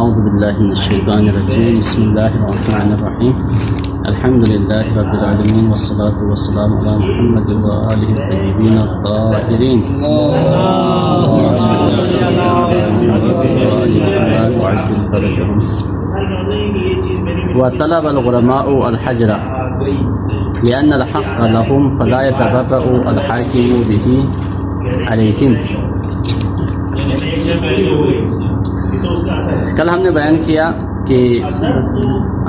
اعوذ باللہ من الشیطان الرجیم بسم اللہ الرحمن الرحیم الحمد للہ رب العالمین والصلاة والسلام علی محمد وآلہ الطیبین الطاہرین وعجل فرجهم وطلب الغرماء الحجر لأن الحق لهم فلا يتبرأ الحاكم به عليهم. کل ہم نے بیان کیا کہ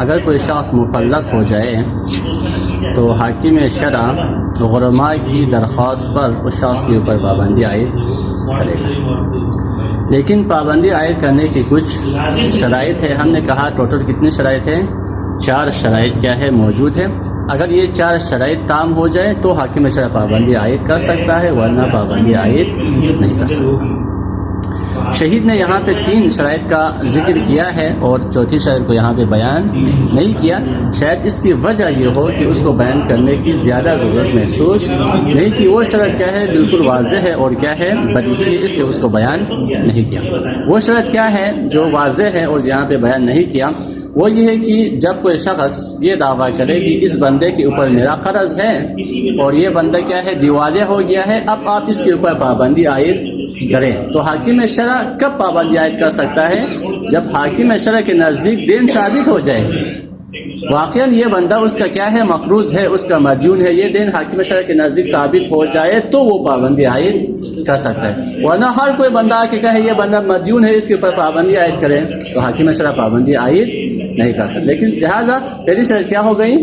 اگر کوئی شخص مفلس ہو جائے تو حاکم شرع غرماء کی درخواست پر اس شخص کے اوپر پابندی عائد کرے گا، لیکن پابندی عائد کرنے کی کچھ شرائط ہے. ہم نے کہا ٹوٹل کتنی شرائط ہیں؟ 4 شرائط کیا ہے موجود ہے. اگر یہ 4 شرائط تام ہو جائے تو حاکم شرع پابندی عائد کر سکتا ہے، ورنہ پابندی عائد نہیں کر سکتا. شہید نے یہاں پہ 3 شرائط کا ذکر کیا ہے اور چوتھی شرائط کو یہاں پہ بیان نہیں کیا. شاید اس کی وجہ یہ ہو کہ اس کو بیان کرنے کی زیادہ ضرورت محسوس نہیں کی. وہ شرط کیا ہے بالکل واضح ہے اور کیا ہے بدیہی ہے، اس لیے اس کو بیان نہیں کیا. وہ شرط کیا ہے جو واضح ہے اور یہاں پہ بیان نہیں کیا؟ وہ یہ ہے کہ جب کوئی شخص یہ دعویٰ کرے کہ اس بندے کے اوپر میرا قرض ہے اور یہ بندہ کیا ہے دیوالیہ ہو گیا ہے، اب آپ اس کے اوپر پابندی عائد کریں، تو حاکم شرع کب پابندی عائد کر سکتا ہے؟ جب حاکم شرع کے نزدیک دین ثابت ہو جائے، واقعاً یہ بندہ اس کا کیا ہے مقروض ہے، اس کا مدیون ہے، یہ دین حاکم شرع کے نزدیک ثابت ہو جائے تو وہ پابندی عائد کر سکتا ہے. ورنہ ہر کوئی بندہ آ کے کہے یہ بندہ مدیون ہے اس کے اوپر پابندی عائد کرے تو حاکم شرع پابندی عائد نہیں کر سکتا. لیکن لہٰذا پہلی شرط کیا ہو گئی؟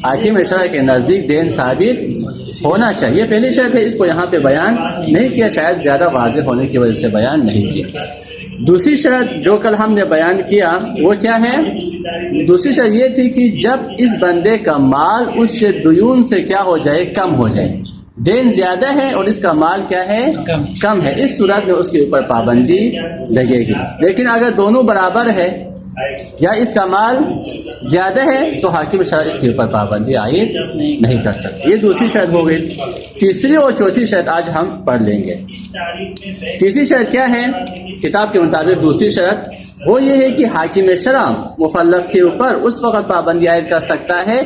حاکم شرع کے نزدیک دین ثابت ہونا چاہیے. پہلی شرط ہے، اس کو یہاں پہ بیان نہیں کیا، شاید زیادہ واضح ہونے کی وجہ سے بیان نہیں کیا. دوسری شرط جو کل ہم نے بیان کیا وہ کیا ہے؟ دوسری شرط یہ تھی کہ جب اس بندے کا مال اس کے دیون سے کیا ہو جائے، کم ہو جائے. دین زیادہ ہے اور اس کا مال کیا ہے؟ کم ہے. اس صورت میں اس کے اوپر پابندی لگے گی. لیکن اگر دونوں برابر ہے یا اس کا مال زیادہ ہے تو حاکم شرع اس کے اوپر پابندی عائد نہیں کر سکتے. یہ دوسری شرط ہو گئی. تیسری اور چوتھی شرط آج ہم پڑھ لیں گے. تیسری شرط کیا ہے کتاب کے مطابق؟ دوسری شرط وہ یہ ہے کہ حاکم شرع مفلس کے اوپر اس وقت پابندی عائد کر سکتا ہے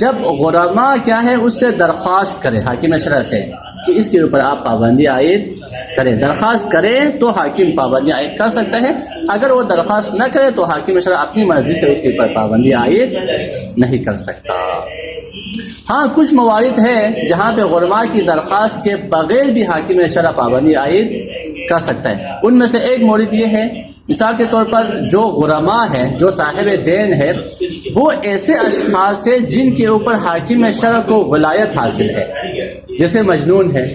جب غرماء کیا ہے اس سے درخواست کرے حاکم شرع سے کہ اس کے اوپر آپ پابندی عائد کریں. درخواست کرے تو حاکم پابندی عائد کر سکتا ہے. اگر وہ درخواست نہ کرے تو حاکم شرع اپنی مرضی سے اس کے اوپر پابندی عائد نہیں کر سکتا. ہاں کچھ موارد ہے جہاں پہ غرماء کی درخواست کے بغیر بھی حاکم شرع پابندی عائد کر سکتا ہے. ان میں سے ایک مورد یہ ہے، مثال کے طور پر جو غرماء ہے، جو صاحب دین ہے، وہ ایسے اشخاص ہیں جن کے اوپر حاکم شرع کو ولایت حاصل ہے، جیسے مجنون ہے،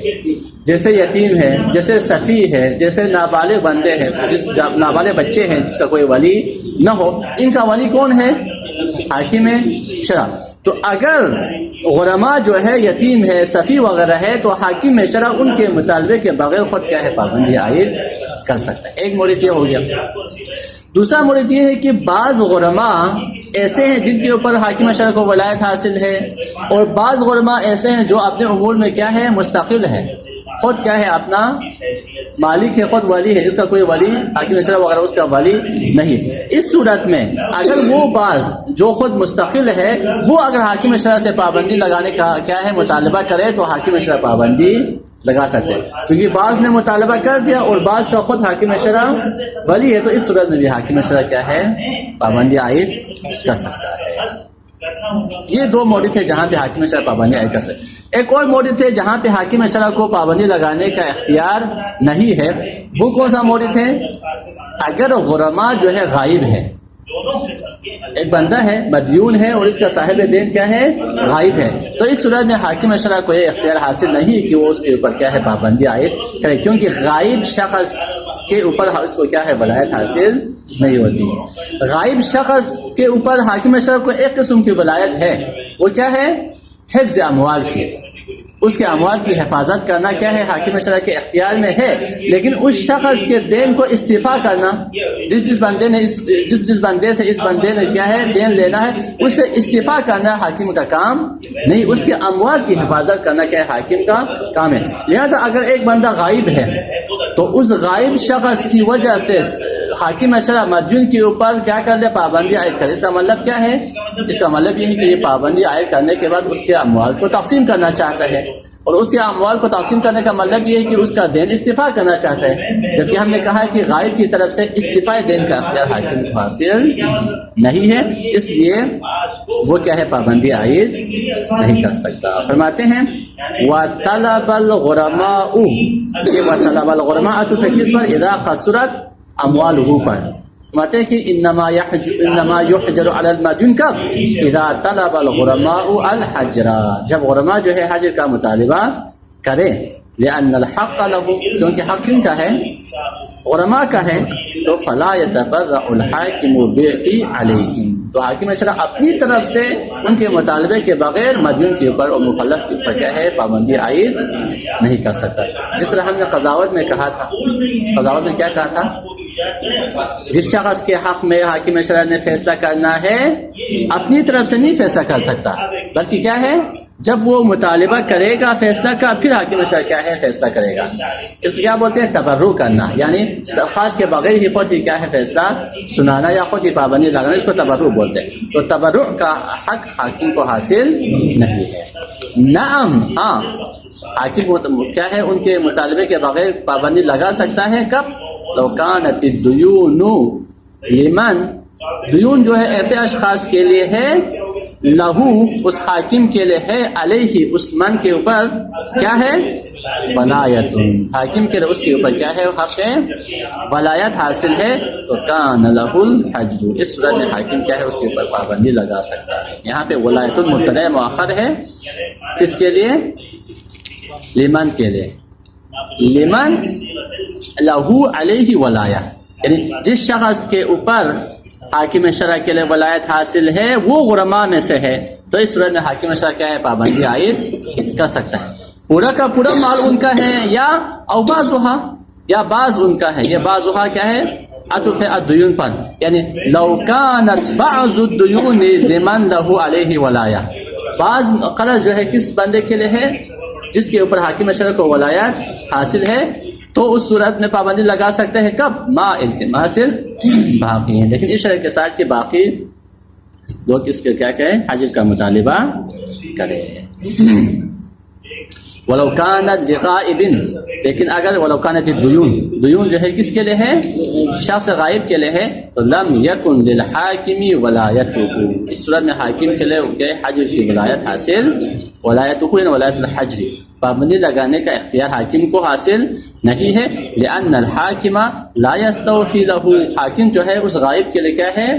جیسے یتیم ہے، جیسے صفی ہے، جیسے نابالغ بندے ہیں، نابالغ بچے ہیں جس کا کوئی ولی نہ ہو. ان کا ولی کون ہے؟ حاکم شرع. تو اگر غرماء جو ہے یتیم ہے، صفی وغیرہ ہے، تو حاکم شرع ان کے مطالبے کے بغیر خود کیا ہے پابندی عائد کر سکتا ہے. ایک مورد یہ ہو گیا. دوسرا مورد یہ ہے کہ بعض غرماء ایسے ہیں جن کے اوپر حاکم شرع کو ولایت حاصل ہے، اور بعض غرماء ایسے ہیں جو اپنے امور میں کیا ہے مستقل ہے، خود کیا ہے اپنا مالک ہے، خود ولی ہے، اس کا کوئی ولی حاکم شرع وغیرہ اس کا ولی نہیں. اس صورت میں اگر وہ بعض جو خود مستقل ہے وہ اگر حاکم شرع سے پابندی لگانے کا کیا ہے مطالبہ کرے تو حاکم شرع پابندی لگا سکتے ہیں. کیونکہ بعض نے مطالبہ کر دیا اور بعض کا خود حاکم شرع ولی ہے، تو اس صورت میں بھی حاکم شرع کیا ہے پابندی عائد کر سکتا ہے. یہ 2 مورد تھے جہاں پہ حاکم شرع پابندی عائد کر سکتے. ایک اور مورد تھے جہاں پہ حاکم شرع کو پابندی لگانے کا اختیار نہیں ہے. وہ کون سا مورد ہے؟ اگر غرماء جو ہے غائب ہے، ایک بندہ ہے مدیون ہے اور اس کا صاحب دین کیا ہے غائب ہے، تو اس صورت میں حاکم شرع کو یہ اختیار حاصل نہیں کہ وہ اس کے اوپر کیا ہے پابندی عائد کرے، کیونکہ غائب شخص کے اوپر اس کو کیا ہے ولایت حاصل نہیں ہوتی. غائب شخص کے اوپر حاکم شرع کو ایک قسم کی ولایت ہے، وہ کیا ہے؟ حفظ اموال کی. اس کے اموال کی حفاظت کرنا کیا ہے حاکم شرع کے اختیار میں ہے، لیکن اس شخص کے دین کو استعفا کرنا، جس بندے نے جس بندے سے اس بندے نے کیا ہے دین لینا ہے، اس سے استعفا کرنا حاکم کا کام نہیں، اس کے اموال کی حفاظت کرنا کیا ہے حاکم کا کام ہے۔ لہٰذا اگر ایک بندہ غائب ہے تو اس غائب شخص کی وجہ سے حاکم شرع مدیون کے اوپر کیا کر لے، پابندی عائد کرے۔ اس کا مطلب کیا ہے؟ اس کا مطلب یہ ہے کہ یہ پابندی عائد کرنے کے بعد اس کے اموال کو تقسیم کرنا چاہتا ہے، اور اس کے اموال کو تقسیم کرنے کا مطلب یہ ہے کہ اس کا دین استعفا کرنا چاہتا ہے، جبکہ ہم نے کہا ہے کہ غائب کی طرف سے استعفاء دین کا اختیار حاکم کو حاصل نہیں ہے، اس لیے وہ کیا ہے پابندی عائد نہیں کر سکتا۔ فرماتے ہیں وَطَلَبَ الْغُرَمَاءُ، یہ وَطَلَبَ الْغُرَمَاءُ تو کس پر؟ اذا قصرت اموالہ پر۔ فرماتے ہیں کہ انما یحجر علی المدیون کب؟ اذا طلب الغرماء الحجر، جب غرماء جو ہے حجر کا مطالبہ کرے، لأن الحق له، کیونکہ حق کن کا ہے؟ غرماء کا ہے، تو فلا يتبرع الحاکم به علیہم، تو حاکم شرع اپنی طرف سے ان کے مطالبے کے بغیر مدیون کے اوپر اور مفلس کے اوپر کیا ہے پابندی عائد نہیں کر سکتا۔ جس طرح ہم نے قضاوت میں کہا تھا، قضاوت میں کیا کہا تھا؟ جس شخص کے حق میں حاکم شرع نے فیصلہ کرنا ہے اپنی طرف سے نہیں فیصلہ کر سکتا، بلکہ کیا ہے جب وہ مطالبہ کرے گا فیصلہ کا، پھر حاکم شرع کیا ہے فیصلہ کرے گا۔ اس کو کیا بولتے ہیں؟ تبرع کرنا، یعنی درخواست کے بغیر ہی خود ہی کیا ہے فیصلہ سنانا یا خود ہی پابندی لگانا، اس کو تبرع بولتے ہیں۔ تو تبرع کا حق حاکم کو حاصل نہیں ہے۔ نعم، ہاں حاکم کیا ہے ان کے مطالبے کے بغیر پابندی لگا سکتا ہے، کب؟ لو کانت الدیون لمن، دیون جو ہے ایسے اشخاص کے لیے ہے، لہو اس حاکم کے لیے ہے، علیہ اس من کے اوپر کیا ہے ولایت، حاکم کے لیے اس کے اوپر کیا ہے حق ہے ولایت حاصل ہے، تو کان لہ الحجر، اس صورت میں حاکم کیا ہے اس کے اوپر پابندی لگا سکتا ہے۔ یہاں پہ ولایت مبتدا مؤخر ہے، کس کے لیے؟ لمن کے لیے، لمن لہو علیہ ولایہ، یعنی جس شخص کے اوپر حاکم شرع کے لیے ولایت حاصل ہے وہ غرماء میں سے ہے، تو اس صورت میں حاکم شرع کیا ہے پابندی عائد کر سکتا ہے۔ پورا کا پورا مال ان کا ہے، یا او بعضها، یا بعض ان کا ہے، یہ بعضها کیا ہے عطف الدیون پر، یعنی لو کانت بعض الدیون لمن له علیہ ولایہ، بعض قرض جو ہے کس بندے کے لیے ہے؟ جس کے اوپر حاکم شرع کو ولایت حاصل ہے، تو اس صورت میں پابندی لگا سکتے ہیں، کب؟ ما التماسل باقی ہیں، لیکن اس شرط کے ساتھ کہ باقی لوگ اس کے کیا کہیں حجر کا مطالبہ کریں۔ ولو کانت لغائب، لیکن اگر ولو کانت الدیون، دیون جو ہے کس کے لیے ہے؟ شخص غائب کے لیے ہے، تو لم یکن للحاکم ولایتہ، اس صورت میں حاکم کے لیے حجر کی ولایت حاصل، ولایتہ یعنی ولایت الحجر، پابندی لگانے کا اختیار حاکم کو حاصل نہیں ہے، لأن الحاکم لا یستوفی لہ، حاکم جو ہے اس غائب کے لیے کیا ہے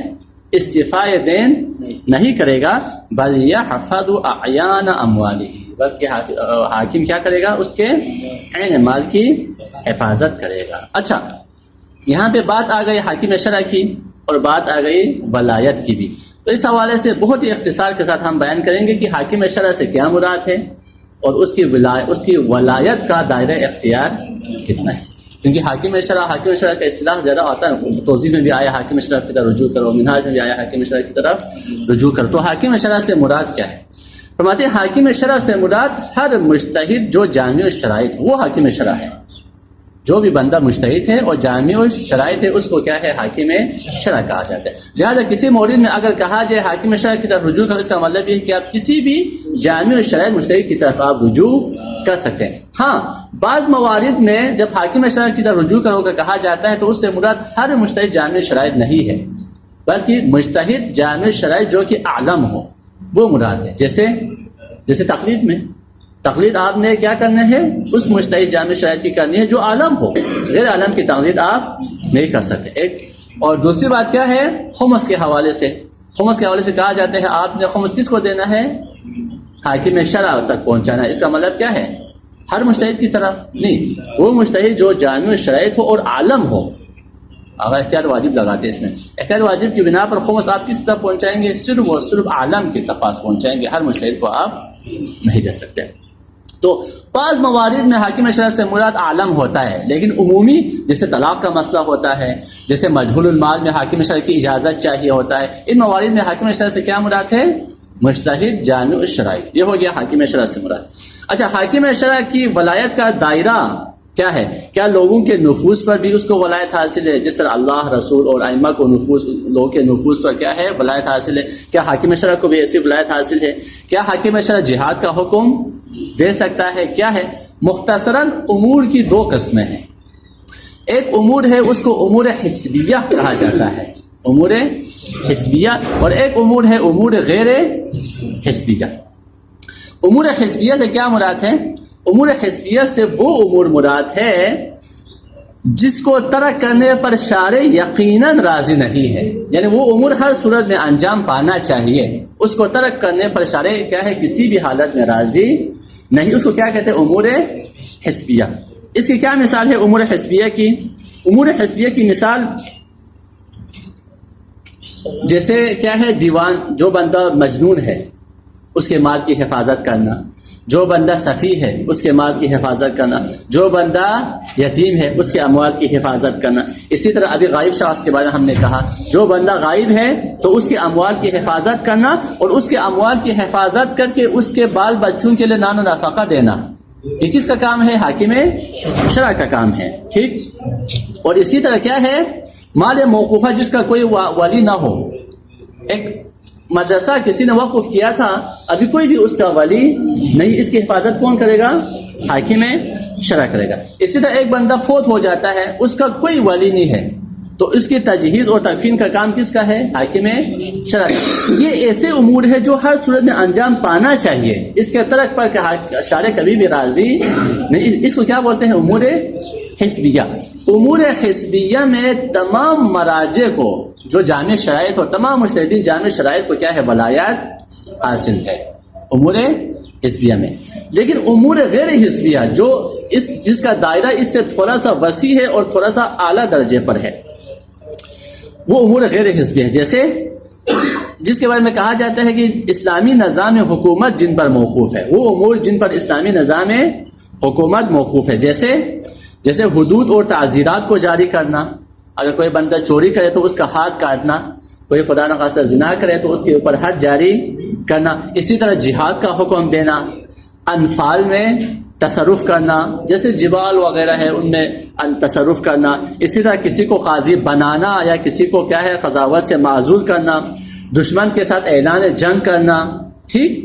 استعفاء دین نہیں کرے گا، بل یحفظ اعیان اموالہ، بلکہ حاکم کیا کرے گا اس کے عین مال کی حفاظت کرے گا۔ اچھا، یہاں پہ بات آ گئی حاکم شرع کی اور بات آ گئی ولایت کی بھی، تو اس حوالے سے بہت ہی اختصار کے ساتھ ہم بیان کریں گے کہ حاکم شرع سے کیا مراد ہے اور اس کی ولایت کا دائرہ اختیار کتنا ہے، کیونکہ حاکم شرع کا اصطلاح زیادہ ہوتا ہے، توضیح میں بھی آیا حاکم شرع کی طرف رجوع کرو، منہاج میں بھی آیا حاکم شرع کی طرف رجوع کرو، تو حاکم شرع سے مراد کیا ہے؟ فرماتے ہیں حاکم شرع سے مراد ہر مجتہد جو جامع الشرائط، وہ حاکم شرع ہے، جو بھی بندہ مجتہد ہے اور جامع الشرائط ہے اس کو کیا ہے حاکم شرع کہا جاتا ہے۔ لہذا کسی مورد میں اگر کہا جائے حاکم شرع کی طرف رجوع کرو، اس کا مطلب یہ ہے کہ آپ کسی بھی جامع الشرائط مجتہد کی طرف آپ رجوع کر سکتے ہیں۔ ہاں، بعض موارد میں جب حاکم شرع کی طرف رجوع کرو کا کہا جاتا ہے تو اس سے مراد ہر مجتہد جامع الشرائط نہیں ہے، بلکہ مجتہد جامع الشرائط جو کہ اعلم ہو وہ مراد ہے۔ جیسے تقلید میں، تقلید آپ نے کیا کرنا ہے اس مجتہد جامع شرائط کی کرنی ہے جو عالم ہو، غیر عالم کی تقلید آپ نہیں کر سکتے۔ ایک اور دوسری بات کیا ہے خمس کے حوالے سے، خمس کے حوالے سے کہا جاتا ہے آپ نے خمس کس کو دینا ہے؟ حاکم شرع تک پہنچانا ہے۔ اس کا مطلب کیا ہے؟ ہر مجتہد کی طرف نہیں، وہ مجتہد جو جامع شرائط ہو اور عالم ہو۔ اگر احتیاط واجب لگاتے ہیں اس میں، احتیاط واجب کی بنا پر خمس آپ کس طرح پہنچائیں گے؟ صرف اور صرف عالم کے پاس پہنچائیں گے، ہر مجتہد کو آپ نہیں دے سکتے۔ تو بعض موارد میں حاکم شرع سے مراد عالم ہوتا ہے، لیکن عمومی جیسے طلاق کا مسئلہ ہوتا ہے، جیسے مجہول المال میں حاکم شرع کی اجازت چاہیے ہوتا ہے، ان موارد میں حاکم شرع سے کیا مراد ہے؟ مجتہد جامع الشرائع، یہ ہو گیا حاکم شرع سے مراد۔ اچھا، حاکم شرع کی ولایت کا دائرہ کیا ہے؟ کیا لوگوں کے نفوذ پر بھی اس کو ولایت حاصل ہے؟ جس طرح اللہ، رسول اور ائمہ کو نفوذ، لوگوں کے نفوذ پر کیا ہے؟ ولایت حاصل ہے۔ کیا حاکم شرع کو بھی ایسی ولایت حاصل ہے؟ کیا حاکم شرع جہاد کا حکم دے سکتا ہے؟ کیا ہے؟ مختصراً امور کی دو قسمیں ہیں۔ ایک امور ہے اس کو امور حسبیہ کہا جاتا ہے، امور حسبیہ، اور ایک امور ہے امور غیر حسبیہ۔ امور حسبیہ سے کیا مراد ہے؟ امور حسبیہ سے وہ امور مراد ہے جس کو ترک کرنے پر شارع یقیناً راضی نہیں ہے، یعنی وہ امور ہر صورت میں انجام پانا چاہیے، اس کو ترک کرنے پر شارع کیا ہے؟ کسی بھی حالت میں راضی نہیں، اس کو کیا کہتے ہیں؟ امور حسبیہ۔ اس کی کیا مثال ہے امور حسبیہ کی؟ امور حسبیہ کی مثال جیسے کیا ہے؟ دیوان، جو بندہ مجنون ہے اس کے مال کی حفاظت کرنا، جو بندہ سفیہ ہے اس کے مال کی حفاظت کرنا، جو بندہ یتیم ہے اس کے اموال کی حفاظت کرنا۔ اسی طرح ابھی غائب شخص کے بارے میں ہم نے کہا، جو بندہ غائب ہے تو اس کے اموال کی حفاظت کرنا، اور اس کے اموال کی حفاظت کر کے اس کے بال بچوں کے لیے نان و نفقہ دینا، یہ کس کا کام ہے؟ حاکم شرع کا کام ہے، ٹھیک۔ اور اسی طرح کیا ہے؟ مال موقوفہ جس کا کوئی ولی نہ ہو، ایک مدرسہ کسی نے وقف کیا تھا، ابھی کوئی بھی اس کا ولی نہیں، اس کی حفاظت کون کرے گا؟ حاکم شرع کرے گا۔ اسی طرح ایک بندہ فوت ہو جاتا ہے، اس کا کوئی ولی نہیں ہے، تو اس کی تجہیز اور تکفین کا کام کس کا ہے؟ حاکم شرع۔ یہ ایسے امور ہے جو ہر صورت میں انجام پانا چاہیے، اس کے ترک پر شارع کبھی بھی راضی نہیں، اس کو کیا بولتے ہیں؟ امور حسبیہ۔ امور حسبیہ میں تمام مراجع کو، جو جامع شرائط ہو، تمام مجتہدین جامع شرائط کو کیا ہے؟ ولایت حاصل ہے امور حسبیہ میں۔ لیکن امور غیر حسبیہ جو جس کا دائرہ اس سے تھوڑا سا وسیع ہے اور تھوڑا سا اعلیٰ درجے پر ہے، وہ امور غیر حسبیہ ہے، جیسے جس کے بارے میں کہا جاتا ہے کہ اسلامی نظام حکومت جن پر موقوف ہے، وہ امور جن پر اسلامی نظام حکومت موقوف ہے، جیسے حدود اور تعزیرات کو جاری کرنا، اگر کوئی بندہ چوری کرے تو اس کا ہاتھ کاٹنا، کوئی خدا نخواستہ زنا کرے تو اس کے اوپر حد جاری کرنا، اسی طرح جہاد کا حکم دینا، انفال میں تصرف کرنا، جیسے جبال وغیرہ ہے ان میں تصرف کرنا، اسی طرح کسی کو قاضی بنانا یا کسی کو کیا ہے قضاوت سے معزول کرنا، دشمن کے ساتھ اعلان جنگ کرنا، ٹھیک۔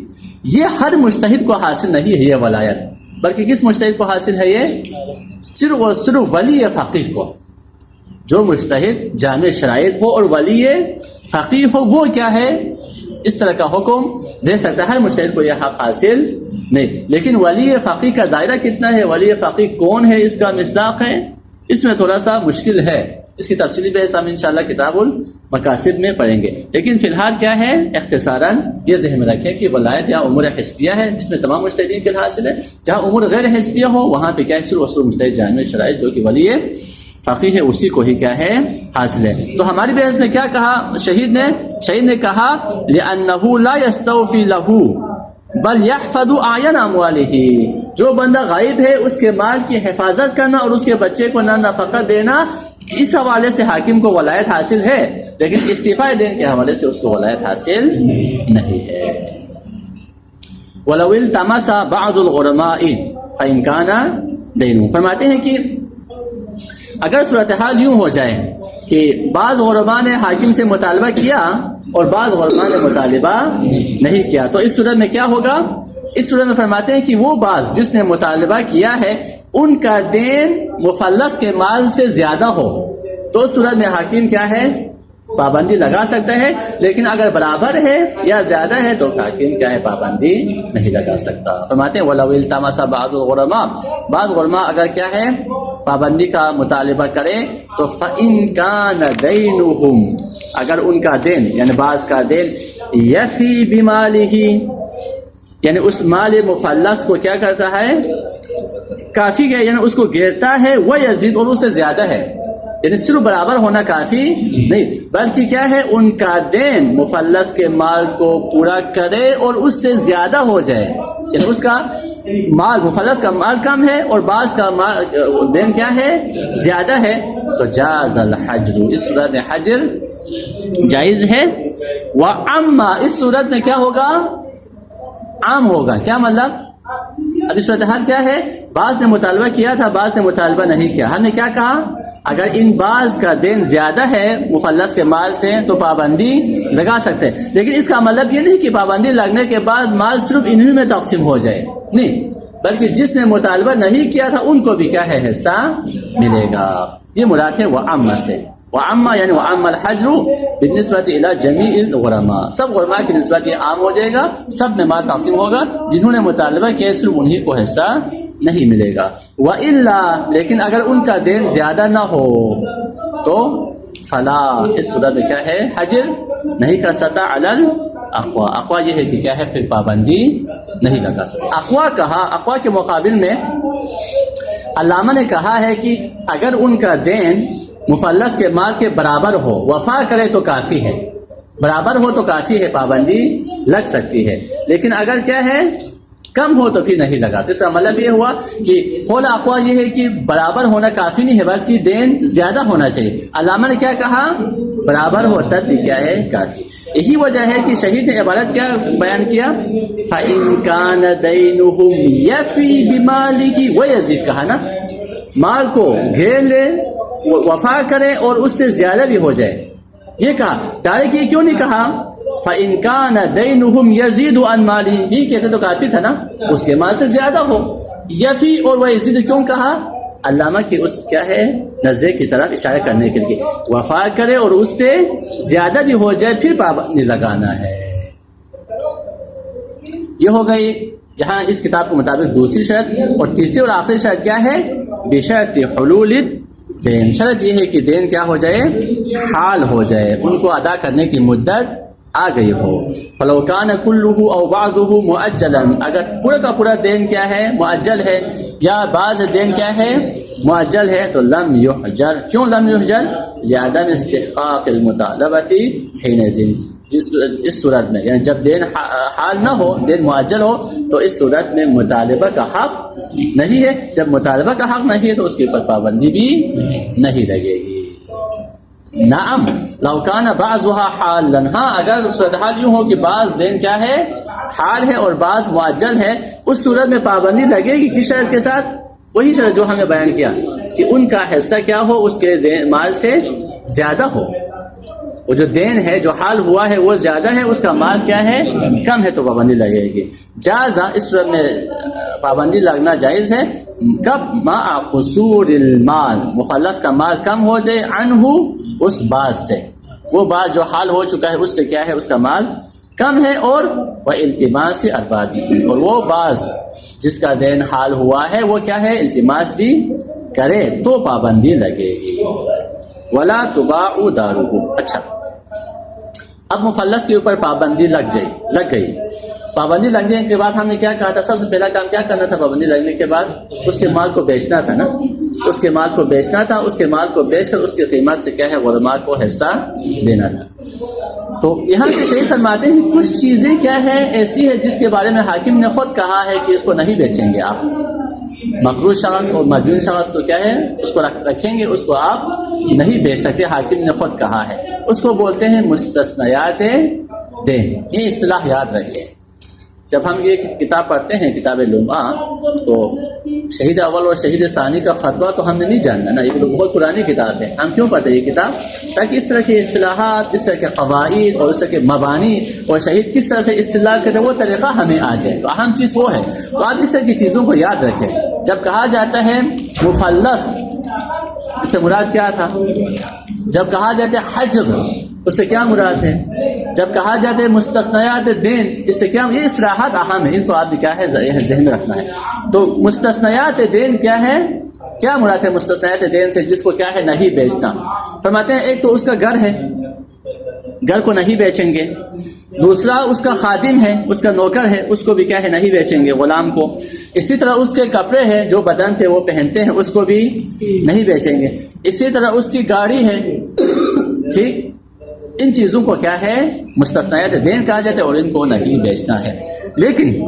یہ ہر مجتہد کو حاصل نہیں ہے یہ ولایت، بلکہ کس مجتہد کو حاصل ہے؟ یہ صرف اور صرف ولی فقیہ کو، جو مجتہد جامع شرائط ہو اور ولی فقیہ ہو، وہ کیا ہے؟ اس طرح کا حکم دے سکتا ہے۔ ہر مجتہد کو یہ حق حاصل نہیں۔ لیکن ولی فقیہ کا دائرہ کتنا ہے؟ ولی فقیہ کون ہے؟ اس کا مصداق ہے، اس میں تھوڑا سا مشکل ہے، اس کی تفصیلی بحث ہم انشاءاللہ کتاب المقاصد میں پڑھیں گے۔ لیکن فی الحال کیا ہے؟ اختصاراً یہ ذہن میں رکھیں کہ ولایت یا امور حسبیہ ہے جس میں تمام مجتہدین کے حاصل ہے، جہاں امور غیر حسبیہ ہو وہاں پہ کیا ہے؟ صرف اور صرف مجتہد جامع شرائط جو کہ ولی فقیہ ہے اسی کو ہی کیا ہے؟ حاصل ہے۔ تو ہماری بحث میں کیا کہا شہید نے کہا لِأَنَّهُ لَا يَسْتَوْفِي لَهُ بل يحفظ اعین اموالہ، جو بندہ غائب ہے اس کے مال کی حفاظت کرنا اور اس کے بچے کو نہ نفقہ دینا، اس حوالے سے حاکم کو ولایت حاصل ہے، لیکن استعفاء دین کے حوالے سے اس کو ولایت حاصل نہیں ہے۔ وَلَوِ الْتَمَسَ بَعْضُ الْغُرَمَاءِ فَإِنْ كَانَ دَيْنُ، فرماتے ہیں کہ اگر صورتحال یوں ہو جائے کہ بعض غرباء نے حاکم سے مطالبہ کیا اور بعض غرباء نے مطالبہ نہیں کیا، تو اس صورت میں کیا ہوگا؟ اس صورت میں فرماتے ہیں کہ وہ بعض جس نے مطالبہ کیا ہے ان کا دین مفلس کے مال سے زیادہ ہو، تو اس صورت میں حاکم کیا ہے؟ پابندی لگا سکتا ہے، لیکن اگر برابر ہے یا زیادہ ہے تو حاکم کیا ہے؟ پابندی نہیں لگا سکتا۔ فرماتے ہیں وَلَوِ الْتَمَسَ بَعْضُ الْغُرَمَاء، بعض غرما اگر کیا ہے؟ پابندی کا مطالبہ کرے تو فَإِنْ كَانَ دَيْنُهُمْ، اگر ان کا دین یعنی بعض کا دین یفی بِمَالِهِ، یعنی اس مال مفلس کو کیا کرتا ہے؟ کافی ہے، یعنی اس کو گھیرتا ہے، وہ یزید اور اس سے زیادہ ہے، یعنی صرف برابر ہونا کافی نہیں، بلکہ کیا ہے ان کا دین مفلس کے مال کو پورا کرے اور اس سے زیادہ ہو جائے، یعنی اس کا مال مفلس کا مال کم ہے اور بعض کا مال دین کیا ہے زیادہ ہے، تو جاز الحجر، اس صورت میں حجر جائز ہے۔ وَأَمَّا، اس صورت میں کیا ہوگا؟ عام ہوگا۔ کیا مطلب؟ اب اس صورتحال کیا ہے؟ بعض نے مطالبہ کیا تھا، بعض نے مطالبہ نہیں کیا۔ ہم نے کیا کہا؟ اگر ان بعض کا دین زیادہ ہے مفلس کے مال سے تو پابندی لگا سکتے ہیں، لیکن اس کا مطلب یہ نہیں کہ پابندی لگنے کے بعد مال صرف انہی میں تقسیم ہو جائے، نہیں، بلکہ جس نے مطالبہ نہیں کیا تھا ان کو بھی کیا ہے حصہ ملے گا۔ یہ مراد ہے وَعَمَّ سے۔ وَعَمَّ یعنی وَعَمَّ الْحَجْرُ بِالنِّسْبَةِ إِلَى جَمِيعِ الْغُرَمَاء، سب غرماء کی نسبت یہ عام ہو جائے گا، سب میں مال تقسیم ہوگا، جنہوں نے مطالبہ کیا صرف انہی کو حصہ نہیں ملے گا۔ وَإِلَّا، لیکن اگر ان کا دین زیادہ نہ ہو تو فلا، اس صورت میں کیا ہے حجر نہیں کر سکتا علی الاقوى، اقوا یہ ہے کہ کیا ہے پھر پابندی نہیں لگا سکتا۔ اقوا کہا، اقوا کے مقابل میں علامہ نے کہا ہے کہ اگر ان کا دین مفلس کے مال کے برابر ہو، وفا کرے تو کافی ہے، برابر ہو تو کافی ہے، پابندی لگ سکتی ہے، لیکن اگر کیا ہے کم ہو تو پھر نہیں لگا۔ اس کا مطلب یہ ہوا کہ قول اقوا یہ ہے کہ برابر ہونا کافی نہیں ہے بلکہ دین زیادہ ہونا چاہیے۔ علامہ نے کیا کہا؟ برابر ہو تب بھی کیا ہے کافی۔ یہی وجہ ہے کہ شہید نے عبارت کیا بیان کیا؟ فَإِن كَانَ دَيْنُهُمْ يَفِي بِمَالِهِ وَيَزِيدُ، کہا نا مال کو گھیر لے، وفا کرے اور اس سے زیادہ بھی ہو جائے، یہ کہا۔ ڈائریکٹ یہ کیوں نہیں کہا فَإِن كَانَ دَيْنُهُمْ يَزِيدُ عَنْ مَالِهِ، یہ کہتے تو کافی تھا نا، اس کے مال سے زیادہ ہو۔ یفی اور وَيَزِيدُ کیوں کہا؟ علامہ کی اس کیا ہے نظر کی طرف اشارہ کرنے کے لیے، وفا کرے اور اس سے زیادہ بھی ہو جائے پھر پابندی لگانا ہے۔ یہ ہو گئی یہاں اس کتاب کے مطابق دوسری شرط، اور تیسری اور آخری شرط کیا ہے؟ بشرط حلول دین، شرط یہ ہے کہ دین کیا ہو جائے حال ہو جائے، ان کو ادا کرنے کی مدت آ گئی ہو۔ فلو کان کلہ او بعضہ مؤجلا، اگر پورا کا پورا دین کیا ہے مؤجل ہے یا بعض دین کیا ہے مؤجل ہے تو لم یحجر، کیوں لم یحجر؟ لعدم استحقاق المطالبۃ حینئذ، اس صورت میں یعنی جب دین حال نہ ہو، دین مؤجل ہو، تو اس صورت میں مطالبہ کا حق نہیں ہے۔ جب مطالبہ کا حق نہیں ہے تو اس کے اوپر پابندی بھی نہیں لگے گی۔ نعم لو کان بعضها حالا، ہاں اگر صورتحال یوں ہو کہ بعض دین کیا ہے حال ہے اور بعض مؤجل ہے، اس صورت میں پابندی لگے گی کس شرط کے ساتھ؟ وہی شرط جو ہم نے بیان کیا کہ ان کا حصہ کیا ہو اس کے مال سے زیادہ ہو، وہ جو دین ہے جو حال ہوا ہے وہ زیادہ ہے، اس کا مال کیا ہے کم ہے، تو پابندی لگے گی۔ جازا، اس صورت میں پابندی لگنا جائز ہے، کب؟ مع قصور المال، مفلس کا مال کم ہو جائے، عنہ، اس بعض سے، وہ بعض جو حال ہو چکا ہے اس سے کیا ہے اس کا مال کم ہے، اور والتماس اربابہ، اور وہ بعض جس کا دین حال ہوا ہے وہ کیا ہے التماس بھی کرے تو پابندی لگے گی۔ ولا تباع دارہ، اچھا اب مفلس کے اوپر پابندی لگ گئی۔ پابندی لگنے کے بعد ہم نے کیا کہا تھا؟ سب سے پہلا کام کیا کرنا تھا؟ پابندی لگنے کے بعد اس کے مال کو بیچنا تھا نا، اس کے مال کو بیچنا تھا، اس کے مال کو بیچ کر اس کی قیمت سے کیا ہے غرماء کو حصہ دینا تھا۔ تو یہاں سے شیخ فرماتے ہیں کچھ چیزیں کیا ہے ایسی ہے جس کے بارے میں حاکم نے خود کہا ہے کہ اس کو نہیں بیچیں گے آپ، مقروض شخص اور مدیون شخص کو کیا ہے اس کو رکھیں گے، اس کو آپ نہیں بیچ سکتے، حاکم نے خود کہا ہے، اس کو بولتے ہیں مستثنیات دین۔ یہ اصطلاح یاد رکھیں، جب ہم یہ کتاب پڑھتے ہیں کتاب لمعہ تو شہید اول اور شہید ثانی کا فتویٰ تو ہم نے نہیں جاننا نا، یہ تو بہت پرانی کتاب ہے۔ ہم کیوں پڑھتے ہیں یہ کتاب؟ تاکہ اس طرح کی اصطلاحات، اس طرح کے قواعد اور اس طرح کے مبانی اور شہید کس طرح سے اصطلاح کرتے وہ طریقہ ہمیں آ جائے، تو اہم چیز وہ ہے۔ تو آپ اس طرح کی چیزوں کو یاد رکھیں۔ جب کہا جاتا ہے مفلس، اس سے مراد کیا تھا؟ جب کہا جاتا ہے حجر، اس سے کیا مراد ہے؟ جب کہا جاتا ہے مستثنیات دین، اس سے کیا؟ یہ اصطلاحات اہم ہے، اس کو آپ نے کیا ہے ذہن میں رکھنا ہے۔ تو مستثنیات دین کیا ہے؟ کیا مراد ہے مستثنیات دین سے جس کو کیا ہے نہیں بیچنا؟ فرماتے ہیں ایک تو اس کا گھر ہے، گھر کو نہیں بیچیں گے، دوسرا اس کا خادم ہے، اس کا نوکر ہے، اس کو بھی کیا ہے نہیں بیچیں گے غلام کو. اسی طرح اس کے کپڑے ہیں جو بدن پہ وہ پہنتے ہیں اس کو بھی نہیں بیچیں گے. اسی طرح اس کی گاڑی ہے، ٹھیک، ان چیزوں کو کیا ہے مستثنیات دین کہا جاتا ہے اور ان کو نہیں بیچنا ہے. لیکن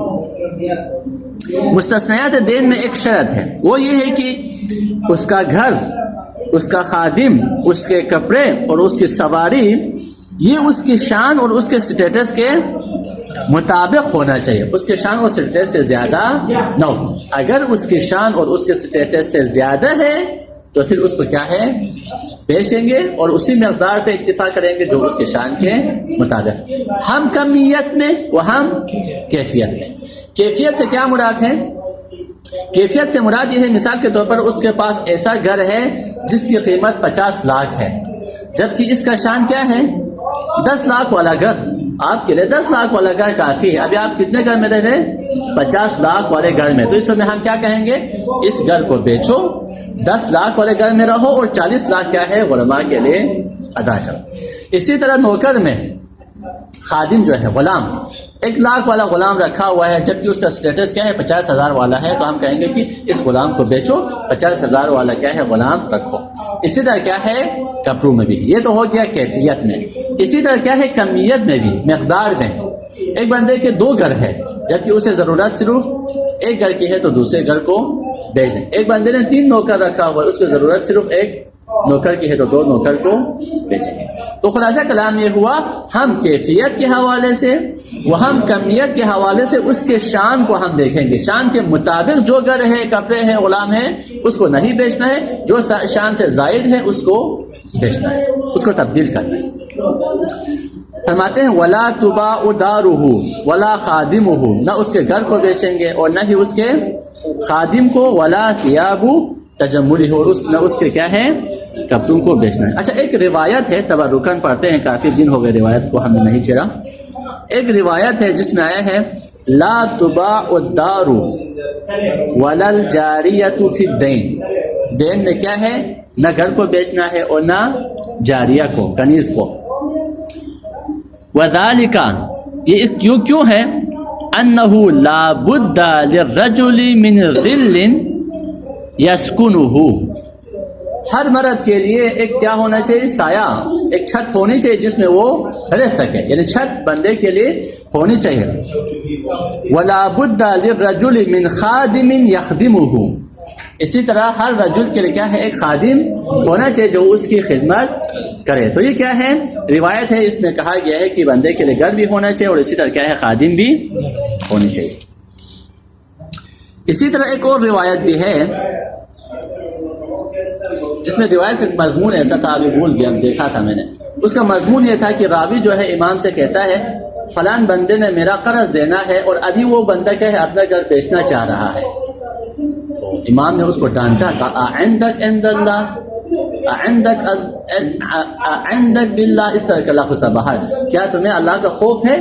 مستثنیات دین میں ایک شرط ہے، وہ یہ ہے کہ اس کا گھر، اس کا خادم، اس کے کپڑے اور اس کی سواری یہ اس کی شان اور اس کے سٹیٹس کے مطابق ہونا چاہیے. اس کے شان اور سٹیٹس سے زیادہ نہ ہو. اگر اس کی شان اور اس کے سٹیٹس سے زیادہ ہے تو پھر اس کو کیا ہے بیچیں گے اور اسی مقدار پہ اکتفا کریں گے جو اس کے شان کے مطابق. ہم کمیت میں وہ ہم کیفیت میں. کیفیت سے کیا مراد ہے؟ کیفیت سے مراد یہ ہے مثال کے طور پر اس کے پاس ایسا گھر ہے جس کی قیمت 50 لاکھ ہے، جبکہ اس کا شان کیا ہے 10 لاکھ والا گھر. آپ کے لیے 10 لاکھ والا گھر کافی ہے. ابھی آپ کتنے گھر میں رہ رہے ہیں؟ 50 لاکھ والے گھر میں. تو اس میں ہم کیا کہیں گے؟ اس گھر کو بیچو، 10 لاکھ والے گھر میں رہو اور 40 لاکھ کیا ہے غلماء کے لیے ادا کرو. اسی طرح نوکر میں خادم جو ہے غلام، 1 لاکھ والا غلام رکھا ہوا ہے جبکہ اس کا سٹیٹس کیا ہے 50,000 والا ہے، تو ہم کہیں گے کہ اس غلام کو بیچو، 50,000 والا کیا ہے غلام رکھو. اسی طرح کیا ہے کپڑوں میں بھی. یہ تو ہو گیا کیفیت میں. اسی طرح کیا ہے کمیت میں بھی، مقدار میں. ایک بندے کے 2 گھر ہے جبکہ اسے ضرورت صرف 1 گھر کی ہے تو دوسرے گھر کو بیچ دیں. ایک بندے نے 3 نوکر رکھا ہوا ہے، اس کو ضرورت صرف 1 نوکر کی ہے تو 2 نوکر کو بیچیں گے. تو خلاصہ کلام یہ ہوا، ہم کیفیت کے حوالے سے وہ ہم کمیت کے حوالے سے اس کے شان کو ہم دیکھیں گے. شان کے مطابق جو گھر ہے، کپڑے ہیں، غلام ہے، اس کو نہیں بیچنا ہے. جو شان سے زائد ہے اس کو بیچنا ہے، اس کو تبدیل کرنا ہے. فرماتے ہیں وَلَا تُبَاعُ دَارُهُ وَلَا خَادِمُهُ، نہ اس کے گھر کو بیچیں گے اور نہ ہی اس کے خادم کو. وَلَا ثِيَابُ تَجَمُّلِهُ، اور نہ اس کے کیا ہے کپڑوں کو بیچنا ہے. اچھا ایک روایت ہے، تبرکاً پڑھتے ہیں، کافی دن ہو گئے روایت کو ہم نے نہیں چھیڑا. ایک روایت ہے جس میں آیا ہے لا تباع الدار ولا الجاریۃ فی الدین. دین میں کیا ہے نہ گھر کو بیچنا ہے اور نہ جاریہ کو، کنیز کو. وذالک، یہ کیوں ہے؟ انہ لا بد للرجل من ظل یسکنہ، ہر مرد کے لیے ایک کیا ہونا چاہیے سایہ، ایک چھت ہونی چاہیے جس میں وہ رہ سکے، یعنی چھت بندے کے لیے ہونی چاہیے. ولا بد للرجل من خادم یخدمہ، اسی طرح ہر رجل کے لیے کیا ہے ایک خادم ہونا چاہیے جو اس کی خدمت کرے. تو یہ کیا ہے روایت ہے، اس میں کہا گیا ہے کہ بندے کے لیے گھر بھی ہونا چاہیے اور اسی طرح کیا ہے خادم بھی ہونی چاہیے. اسی طرح ایک اور روایت بھی ہے جس میں روایت کا مضمون ایسا تھا، ابھی بھول گیا، دیکھا تھا میں نے. اس کا مضمون یہ تھا کہ راوی جو ہے امام سے کہتا ہے فلان بندے نے میرا قرض دینا ہے اور ابھی وہ بندہ کیا ہے اپنا گھر بیچنا چاہ رہا ہے. تو امام نے اس کو ڈانٹا، کہا اعندک عند اللہ، اعندک باللہ، اس طرح کا لفظ تھا باہر. کیا تمہیں اللہ کا خوف ہے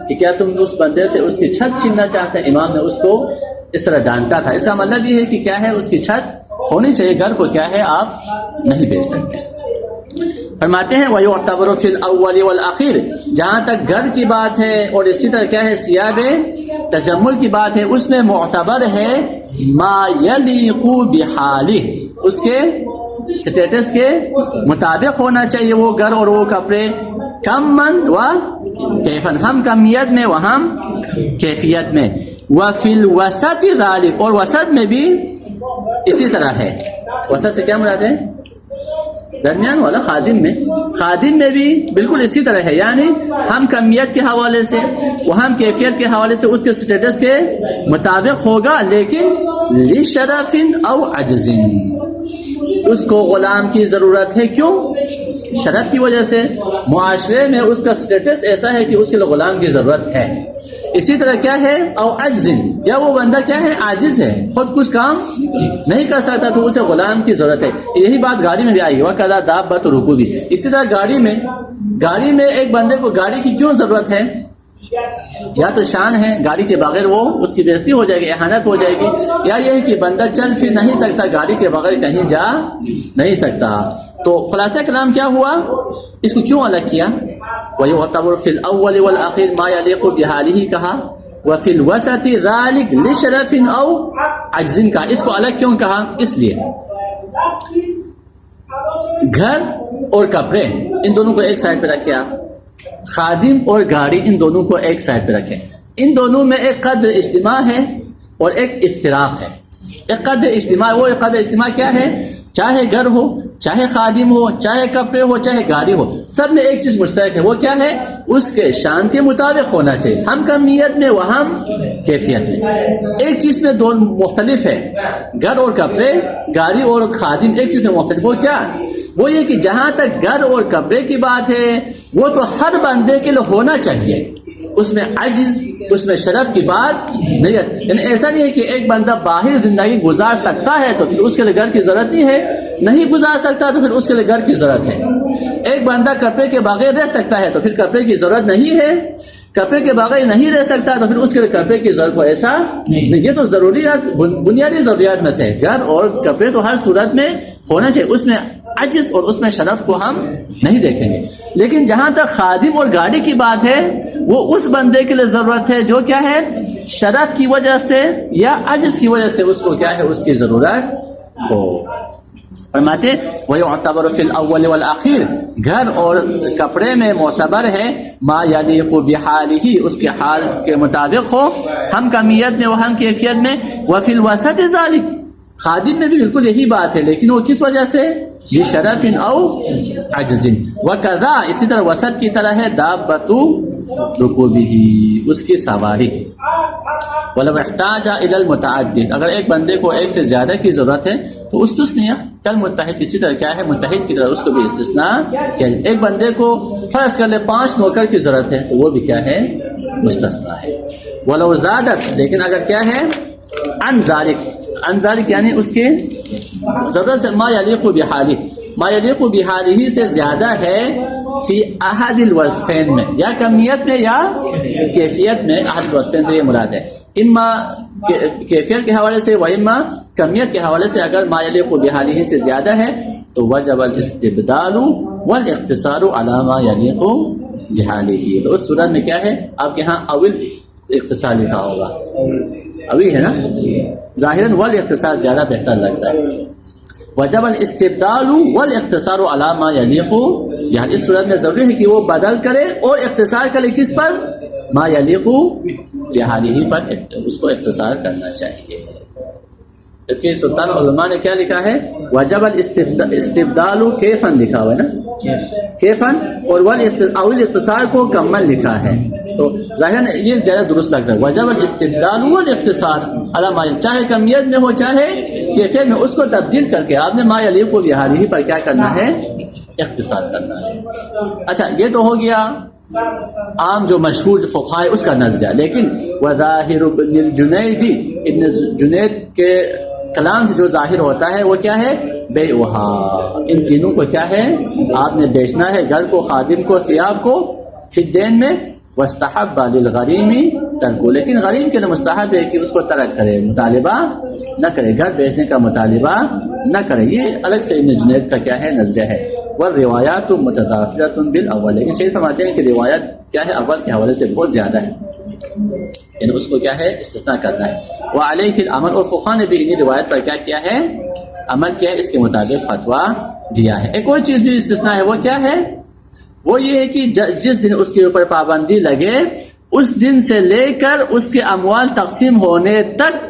کہ کیا تم اس بندے سے اس کی چھت چھیننا چاہتے ہیں؟ امام نے اس کو اس طرح ڈانٹا تھا. اس کا مطلب یہ ہے کہ کیا ہے اس کی چھت ہونی چاہیے، گھر کو کیا ہے آپ نہیں بیچ سکتے. فرماتے ہیں وَيُعْتَبَرُ فِي الْأَوَّلِ وَالْأَخِيرِ، جہاں تک گھر کی بات ہے اور اسی طرح کیا ہے ثیاب تجمل کی بات ہے، اس میں معتبر ہے ما یلیق بحالہ، اس کے سٹیٹس کے مطابق ہونا چاہیے وہ گھر اور وہ کپڑے. کمن و کیفن، ہم کمیت میں وہ ہم کیفیت میں. وفی الوسط ذالک، اور وسط میں بھی اسی طرح ہے. وسط سے کیا مراد ہے؟ درمیان والا. خادم میں بھی بالکل اسی طرح ہے، یعنی ہم کمیت کے حوالے سے وہ ہم کیفیت کے حوالے سے اس کے سٹیٹس کے مطابق ہوگا، لیکن لشرف او عجز، اس کو غلام کی ضرورت ہے. کیوں؟ شرف کی وجہ سے. معاشرے میں اس کا سٹیٹس ایسا ہے کہ اس کے لیے غلام کی ضرورت ہے. اسی طرح کیا ہے او عجز، یا وہ بندہ کیا ہے عاجز ہے، خود کچھ کام نہیں کر سکتا تو اسے غلام کی ضرورت ہے. یہی بات گاڑی میں بھی آئی، وَكَذَا دَابَّةُ رُكُوبِ. اسی طرح گاڑی میں ایک بندے کو گاڑی کی کیوں ضرورت ہے؟ یا تو شان ہے، گاڑی کے بغیر وہ اس کی بےزتی ہو جائے گی، اہانت ہو جائے گی، یا یہ ہے کہ بندہ چل پھر نہیں سکتا، گاڑی کے بغیر کہیں جا نہیں سکتا. تو خلاصہ کلام کیا ہوا؟ اس کو کیوں الگ کیا؟ وَيُعْتَبَرُ فِي الْأَوَّلِ وَالْأَخِيرِ مَا يَلِيقُ بِحَالِهِ کہا، وَفِي الْوَسَطِ ذَلِكَ لِشَرَفٍ أَوْ عَجْزٍ کہا۔ اس کو الگ کیوں کہا؟ اس لیے گھر اور کپڑے ان دونوں کو ایک سائڈ پہ رکھے آپ، خادم اور گاڑی ان دونوں کو ایک سائڈ پہ رکھیں، ان دونوں میں ایک قدر اجتماع ہے اور ایک افتراق ہے۔ ایک قدر اجتماع، وہ ایک قدر اجتماع کیا ہے؟ چاہے گھر ہو، چاہے خادم ہو، چاہے کپڑے ہو، چاہے گاڑی ہو، سب میں ایک چیز مشترک ہے، وہ کیا ہے؟ اس کے شان کے مطابق ہونا چاہیے، ہم کمیت میں وہ ہم کیفیت میں۔ ایک چیز میں دو مختلف ہے، گھر اور کپڑے، گاڑی اور خادم ایک چیز میں مختلف، وہ کیا؟ وہ یہ کہ جہاں تک گھر اور کپڑے کی بات ہے وہ تو ہر بندے کے لیے ہونا چاہیے، اس میں عجز، اس میں شرف کی بات نہیں ہے۔ یعنی ایسا نہیں ہے کہ ایک بندہ باہر زندگی گزار سکتا ہے تو پھر اس کے لیے گھر کی ضرورت نہیں ہے، نہیں گزار سکتا تو پھر اس کے لیے گھر کی ضرورت ہے۔ ایک بندہ کپڑے کے بغیر رہ سکتا ہے تو پھر کپڑے کی ضرورت نہیں ہے، کپڑے کے بغیر نہیں رہ سکتا تو پھر اس کے لیے کپڑے کی ضرورت ہو، ایسا نہیں۔ یہ تو ضروریات، بنیادی ضروریات میں سے گھر اور کپڑے تو ہر صورت میں ہونا چاہیے، اس میں عجز اور اس میں شرف کو ہم نہیں دیکھیں گے۔ لیکن جہاں تک خادم اور گاڑی کی بات ہے وہ اس بندے کے لیے ضرورت ہے جو کیا ہے؟ شرف کی وجہ سے یا عجز کی وجہ سے اس کو کیا ہے؟ اس کی ضرورت ہو۔ فرماتے وَيُعْتَبَرُ فِي الْأَوَّلِ وَالْأَخِيرِ، گھر اور کپڑے میں معتبر ہے ما یلیق بحالہ، اس کے حال کے مطابق ہو، ہم کمیت میں وہ ہم کیفیت میں، وفی الوسط ذالک، خادم میں بھی بالکل یہی بات ہے، لیکن وہ کس وجہ سے؟ بشرف او عجز، وکذا اسی طرح وسط کی طرح ہے دابۃ رکوبہ، اس کی سواری، ولو احتاج الی المتعدد، اگر ایک بندے کو ایک سے زیادہ کی ضرورت ہے تو استثنیہ کل متحد، اسی طرح کیا ہے؟ متحد کی طرح اس کو بھی استثناء کیا ہے۔ ایک بندے کو فرض کر لے 5 نوکر کی ضرورت ہے تو وہ بھی کیا ہے؟ مستثنیٰ ہے۔ ولو زادت، لیکن اگر کیا ہے؟ عن ذالک یعنی اس کے ضرورت سے ما یلیق بحالہ، ما یلیق بحالہ سے زیادہ ہے فی احد الوصفین میں، یا کمیت میں یا کیفیت میں، احد الوصفین سے یہ مراد ہے، اما کیفیت کے حوالے سے و اما کمیت کے حوالے سے، اگر ما یلیق بحالہ سے زیادہ ہے تو وجب الاستبدال والاقتصار علی ما یلیق بحالہ، تو اس صورت میں کیا ہے؟ آپ کے ہاں اول اختصار لکھا ہوگا، ابھی ہے نا، ظاہراً والاختصار زیادہ بہتر لگتا ہے۔ وجب الاستبدال والاختصار علی ما یلیق، یعنی اس صورت میں ضروری ہے کہ وہ بدل کرے اور اختصار کرے کس پر؟ ما یلیق بحالہ پر، اس کو اختصار کرنا چاہیے۔ جبکہ سلطان علماء نے کیا لکھا ہے؟ وجب الاستبدال کیفن لکھا ہوا ہے نا، کیفن، اور اول اختصار کو کمل لکھا ہے، تو ظاہر یہ زیادہ درست لگ رہا ہے۔ وجب الاستبدال والاختصار علی ما، چاہے کمیت میں ہو چاہے کیفیت میں، اس کو تبدیل کر کے آپ نے ما یلیق بحالہ پر کیا کرنا ہے؟ اختصار کرنا ہے۔ اچھا یہ تو ہو گیا عام جو مشہور جو فقہاء اس کا نظریہ، لیکن وظاہر ابن الجنید، ابن جنید کے کلام سے جو ظاہر ہوتا ہے وہ کیا ہے؟ بیعہا، ان تینوں کو کیا ہے؟ آپ نے بیچنا ہے، گھر کو، خادم کو، ثیاب کو، فی الدین میں، واستحب للغریم ترک، لیکن غریم کے لیے مستحب ہے کہ اس کو ترک کرے، مطالبہ نہ کرے، گھر بیچنے کا مطالبہ نہ کرے۔ یہ الگ سے ابن جنید کا کیا ہے؟ نظریہ ہے۔ والروایات متضافرۃ بالاول، لیکن شیخ فرماتے ہیں کہ روایت کیا ہے؟ اول کے حوالے سے بہت زیادہ ہے، یعنی اس کو کیا ہے؟ استثناء کرنا ہے۔ وعلیہ العمل، اور فقہاء نے بھی انہی روایت پر کیا ہے؟ عمل کیا ہے، اس کے مطابق فتویٰ دیا ہے۔ ایک اور چیز بھی استثناء ہے، وہ کیا ہے؟ وہ یہ ہے کہ جس دن اس کے اوپر پابندی لگے اس دن سے لے کر اس کے اموال تقسیم ہونے تک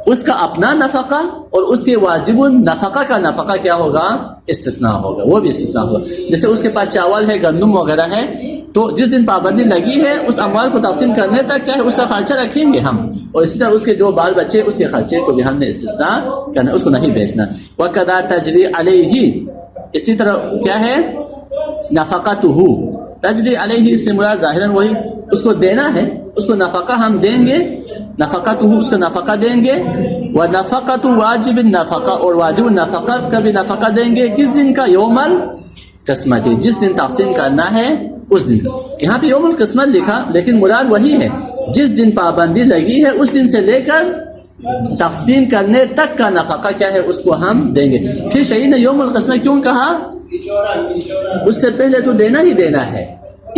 اس کا اپنا نفقہ اور اس کے واجب النفقہ کا نفقہ کیا ہوگا؟ استثناء ہوگا، وہ بھی استثناء ہوگا۔ جیسے اس کے پاس چاول ہے، گندم وغیرہ ہے، تو جس دن پابندی لگی ہے اس اموال کو تقسیم کرنے تک کیا ہے؟ اس کا خرچہ رکھیں گے ہم، اور اسی طرح اس کے جو بال بچے اس کے خرچے کو بھی ہم نے استثناء کرنا، اس کو نہیں بیچنا۔ وَقَدَا تَجْرِي عَلَيْهِ، اسی طرح کیا ہے؟ نفقتہ، تجری علیہ اس سے مراد ظاہراً وہی اس کو دینا ہے، اس کو نفقہ ہم دیں گے، نفقتہ اس کو نفقہ دیں گے، ونفقۃ واجب النفقہ، اور واجب النفقہ کا بھی نفقہ دیں گے، کس دن کا؟ یوم القسمت، جس دن تقسیم کرنا ہے اس دن۔ یہاں پہ یوم القسمت لکھا لیکن مراد وہی ہے، جس دن پابندی لگی ہے اس دن سے لے کر تقسیم کرنے تک کا نفقہ کیا ہے؟ اس کو ہم دیں گے۔ پھر شیخ نے یوم القسمت کیوں کہا؟ اس سے پہلے تو دینا ہی دینا ہے،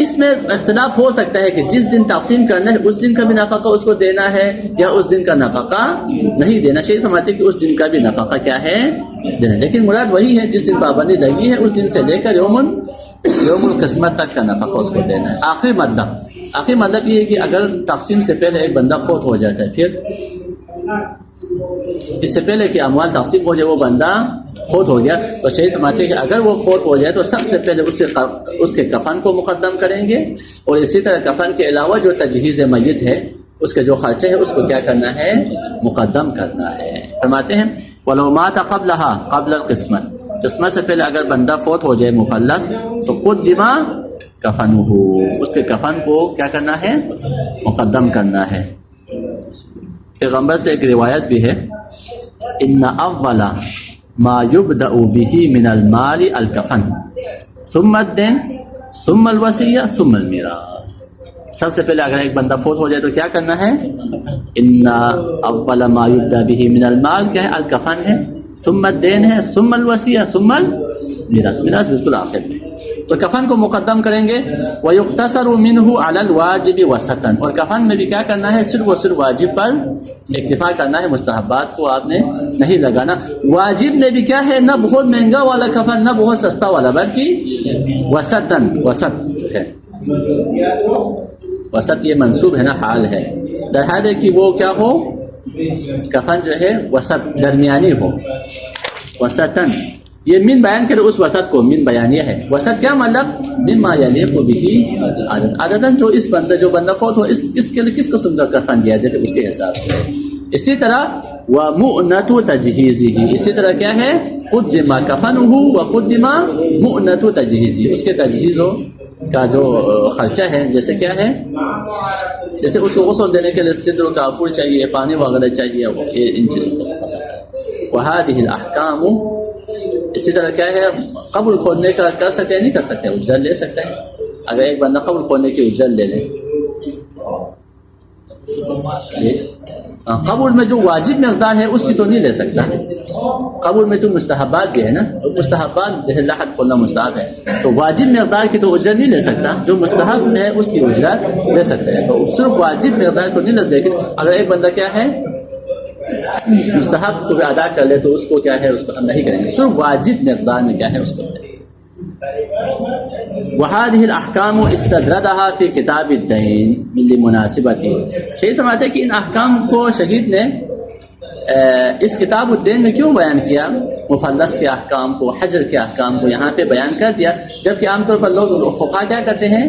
اس میں اختلاف ہو سکتا ہے کہ جس دن تقسیم کرنا ہے اس دن کا بھی نفقہ اس کو دینا ہے یا اس دن کا نفقہ نہیں دینا. شریعت فرماتے کہ اس دن کا بھی نفقہ کیا ہے دینا, لیکن مراد وہی ہے جس دن پابندی لگی ہے اس دن سے لے کر یوم القسمت تک کا نفقہ اس کو دینا ہے. آخری مطلب یہ ہے کہ اگر تقسیم سے پہلے ایک بندہ فوت ہو جاتا ہے, پھر اس سے پہلے کہ اموال تقسیم ہو جائے وہ بندہ فوت ہو گیا, تو شریعت فرماتے ہیں کہ اگر وہ فوت ہو جائے تو سب سے پہلے اس کے کفن کو مقدم کریں گے, اور اسی طرح کفن کے علاوہ جو تجہیز میت ہے اس کے جو خرچہ ہے اس کو کیا کرنا ہے, مقدم کرنا ہے. فرماتے ہیں وَلَوْ مَاتَ قَبْلَهَا قبل القسمت, قسمت سے پہلے اگر بندہ فوت ہو جائے مفلس تو قدم کفنہ, اس کے کفن کو کیا کرنا ہے, مقدم کرنا ہے. پیغمبر سے ایک روایت بھی ہے ان اول ما يبدأ به من المال الکفن ثم الدین ثم الوصیہ ثم المیراث. سب سے پہلے اگر ایک بندہ فوت ہو جائے تو کیا کرنا ہے, ان اول ما يبدأ به من المال کیا ہے, الکفن ہے, ثم الدین ہے, ثم الوصیہ ثم المیراث, میراث بالکل آخر میں. تو کفن کو مقدم کریں گے. وَيُقْتَصَرُ مِنْهُ عَلَى الْوَاجِبِ وَسَطًا, اور کفن میں بھی کیا کرنا ہے, صرف و صرف واجب پر اکتفا کرنا ہے, مستحبات کو آپ نے نہیں لگانا. واجب میں بھی کیا ہے, نہ بہت مہنگا والا کفن نہ بہت سستا والا, بلکہ وسطاً, وسط ہے. وسط یہ منصوب ہے نا, حال ہے, درحد ہے کہ وہ کیا ہو, کفن جو ہے وسط درمیانی ہو. وسطاً یہ من بیان کرے اس وسط کو, من بیانیہ ہے. وسط کیا مطلب, مما یلیق بہ عدداً, جو اس بندہ جو بندہ فوت ہو اس کے لیے کس قسم کا کفن دیا جاتا ہے اسی حساب سے. اسی طرح ومؤنۃ تجہیزہ, اسی طرح کیا ہے, قدم کفنہ وقدم مؤنۃ تجہیزہ, اس کے تجہیز کا جو خرچہ ہے, جیسے کیا ہے, جیسے اس کو غسل دینے کے لیے سدر کافور چاہیے, پانی وغیرہ چاہیے, ان چیزوں کو مقدم کریں. وہذہ الاحکام, اسی طرح کیا ہے, قبر کھودنے کا کر سکتے ہیں, نہیں کر سکتے, اجرت لے سکتے ہیں. اگر ایک بندہ قبر کھودنے کی اجرت لے لے, قبر میں جو واجب مقدار ہے اس کی تو نہیں لے سکتا. قبر میں تو مستحبات بھی ہے نا, مستحبات لحد کھولنا مستحب ہے, تو واجب مقدار کی تو اجرت نہیں لے سکتا, جو مستحب ہے اس کی اجرت لے سکتے ہیں. تو صرف واجب مقدار کو نہیں لے, لیکن اگر ایک بندہ کیا ہے مستحب کو بھی ادا کر لے تو اس کو کیا ہے, اس کو ہم نہیں کریں گے, صرف واجب مقدار میں کیا ہے اس کو کریں. وَهَذِهِ الْأَحْكَامُ اسْتَدْرَدَهَا فِي كِتَابِ الدَّيْنِ لِمُنَاسِبَتِهِ. شہید فرماتے ہیں کہ ان احکام کو شہید نے اس کتاب الدین میں کیوں بیان کیا, مفلس کے احکام کو, حجر کے احکام کو یہاں پہ بیان کر دیا, جبکہ عام طور پر لوگ فقہا کیا کرتے ہیں,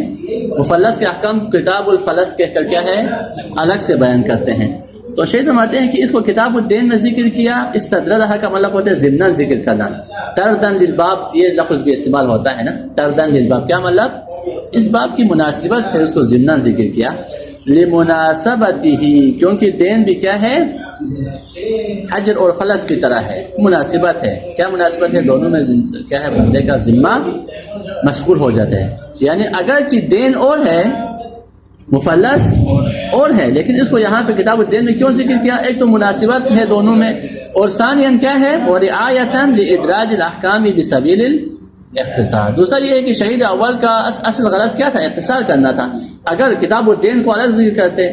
مفلس کے احکام کتاب الفلس کہہ کر کیا ہے الگ سے بیان کرتے ہیں. تو شیخ فرماتے ہیں کہ اس کو کتاب الدین میں ذکر کیا. استدردہ کا مطلب ہوتا ہے ضمناً ذکر کرنا. تردن للباب یہ لفظ بھی استعمال ہوتا ہے نا, تردن للباب کیا مطلب, اس باب کی مناسبت سے اس کو ضمناً ذکر کیا. لمناسبتہ, کیونکہ دین بھی کیا ہے, حجر اور فلس کی طرح ہے, مناسبت ہے. کیا مناسبت ہے, دونوں میں کیا ہے, بندے کا ذمہ مشغول ہو جاتا ہے. یعنی اگرچہ دین اور ہے, مفلس اور ہے, لیکن اس کو یہاں پہ کتاب الدین میں کیوں ذکر کیا, ایک تو مناسبت ہے دونوں میں, اور ثانیاً کیا ہے, وَرِعَایَةً لِإِدْرَاجِ الْأَحْكَامِ بِسَبِيلِ الاختصار. دوسرا یہ ہے کہ شہید اول کا اصل غرض کیا تھا, اختصار کرنا تھا. اگر کتاب الدین کو الگ ذکر کرتے,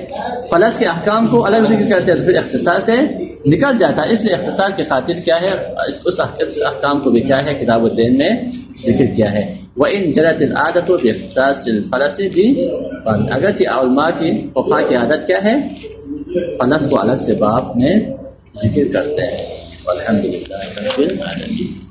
فلس کے احکام کو الگ ذکر کرتے, تو پھر اختصار سے نکل جاتا. اس لیے اختصار کی خاطر کیا ہے, اس احکام کو بھی کیا ہے کتاب الدین میں ذکر کیا ہے. وَإِن جَرَتِ الْعَادَةُ بِاخْتِصَاصِ الْفَلَسِ بِالْفَلْسِ, اگرچہ علماء کی فقہا کی عادت کیا ہے, فلس کو الگ سے باب میں ذکر کرتے ہیں. الحمدللہ رب العالمین.